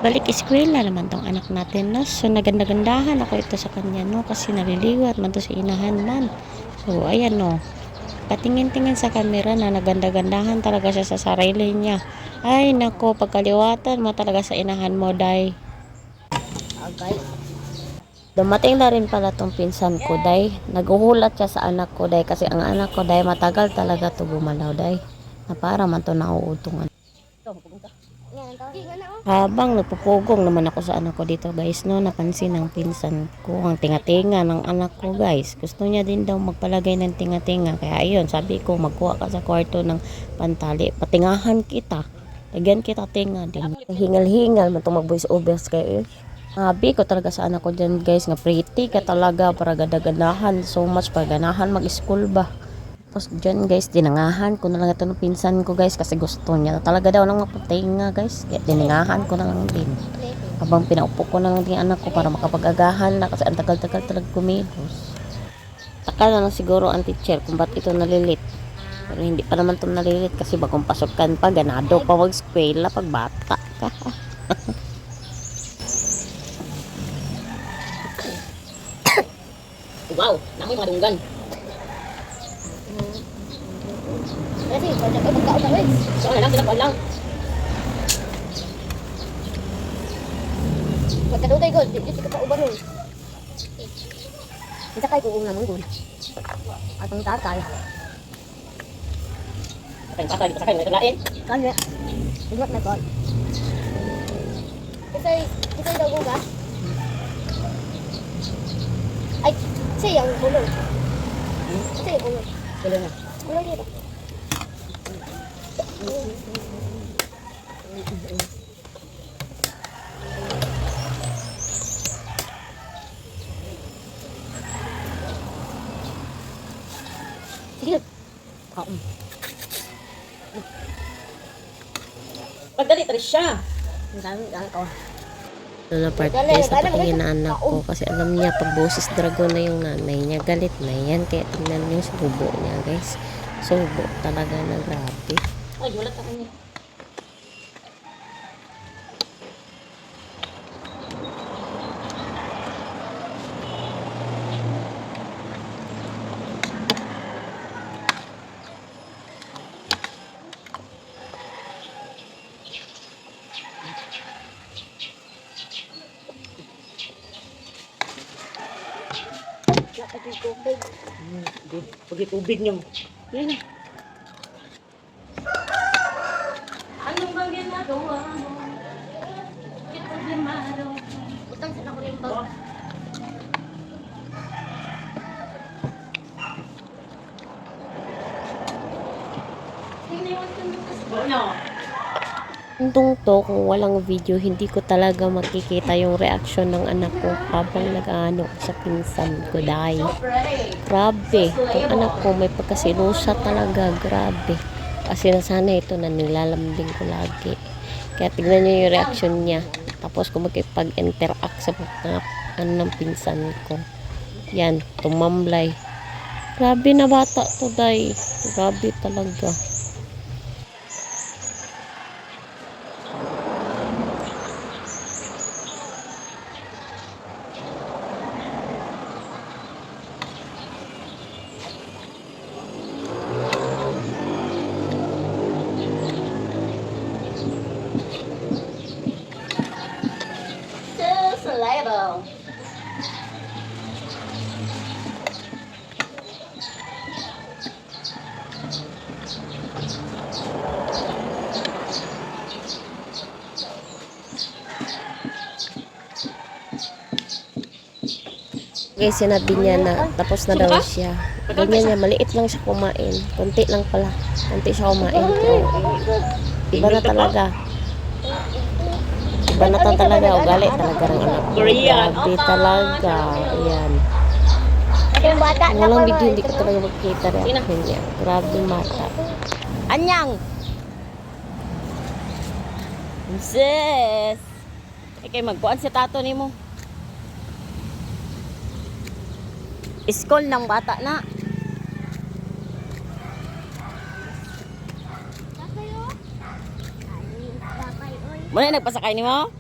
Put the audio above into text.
balik eskwela naman tong anak natin, no? So naganda-gandahan ako ito sa kanya, no? Kasi naliliwat man to sa inahan man. So ayan, no, patingin-tingin sa camera na naganda-gandahan talaga siya sa sarili niya. Ay nako, pagkaliwatan mo talaga sa inahan mo, day. Okay. Dumating na rin pala tong pinsan ko, day. Naguhulat siya sa anak ko, day, kasi ang anak ko, day, matagal talaga to gumalaw, day, na para man to nauutungan. Habang nagpupugong naman ako sa anak ko dito, guys, no, napansin ng pinsan ko ang tinga-tinga ng anak ko, guys. Gusto niya din daw magpalagay ng tinga-tinga. Kaya ayun, sabi ko, magkuha ka sa kwarto ng pantali. Patingahan kita. Lagyan kita tinga din. Hingal-hingal man itong mag-voice overs kayo. Sabi ko talaga sa anak ko dyan, guys, nga pretty ka talaga para ganda-gandahan. So much para ganahan mag-school ba. Tapos dyan, guys, dinangahan ko na lang ito ng pinsan ko, guys, kasi gusto niya talaga daw ng mapatinga, guys. Kaya diningahan ko na lang din. Habang pinaupo ko na lang din anak ko para makapag-agahan na, kasi ang tagal-tagal talaga kumilos. Takal na lang siguro ang teacher kung ba't ito nalilit. Pero hindi pa naman ito nalilit kasi bagong pasukan pa, ganado pa mag-eskwela pag bata ka. Wow, namoy mga dunggan. Kasi, pwede ko magkaon na rin. So, lang, tinapon lang. Pagkadutay ko, di ka pa uban nun. Isa kayo kuung naman ko. Atong tatay. Atong tatay, di pa sakay, may tulain. Kanya. Igot na ko. Isa'y daw ko ka? Ay, siya yung bulong. Siya yung bulong. Bulong na. Bulong dito. Sige. Pagdali tayo siya. Ang ko. Ito na part, guys, napatingin na anak ko kasi alam niya pag boses dragon na yung nanay niya, galit na yan. Kaya tingnan niyo yung subo niya, guys. Subo talaga na grabe. Ay, wala ka kanya. Pagi tubig niyo. Yan na. Anong bang ginagawa mo? Ito din maro. Utang sa ako rin ba? Tungtong to, kung walang video, hindi ko talaga makikita yung reaksyon ng anak ko habang nag-ano sa pinsan ko, dahil grabe, yung anak ko may pagkasilusa talaga, grabe. Kasi nasanay ito na nilalambing ko lagi. Kaya tignan nyo yung reaksyon niya. Tapos kung makipag-interact sa mga ng pinsan ko. Yan, tumamblay. Grabe na bata to, day. Grabe talaga. Label. Guys, sinabi niya na tapos na daw siya. Ganyan niya, maliit lang siya kumain. Kunti lang pala. Kunti siya kumain. Pero iba na talaga. Iba na talaga. Ugali talaga ng anak ko. Grabe talaga. Ayan. Walang video, hindi ko talaga magkita reaction niya. Grabe mata. Anyang! Sis! Ikay magkuhan si tato ni mo. Iskol ng bata na. Muna nagpasakay ni mo?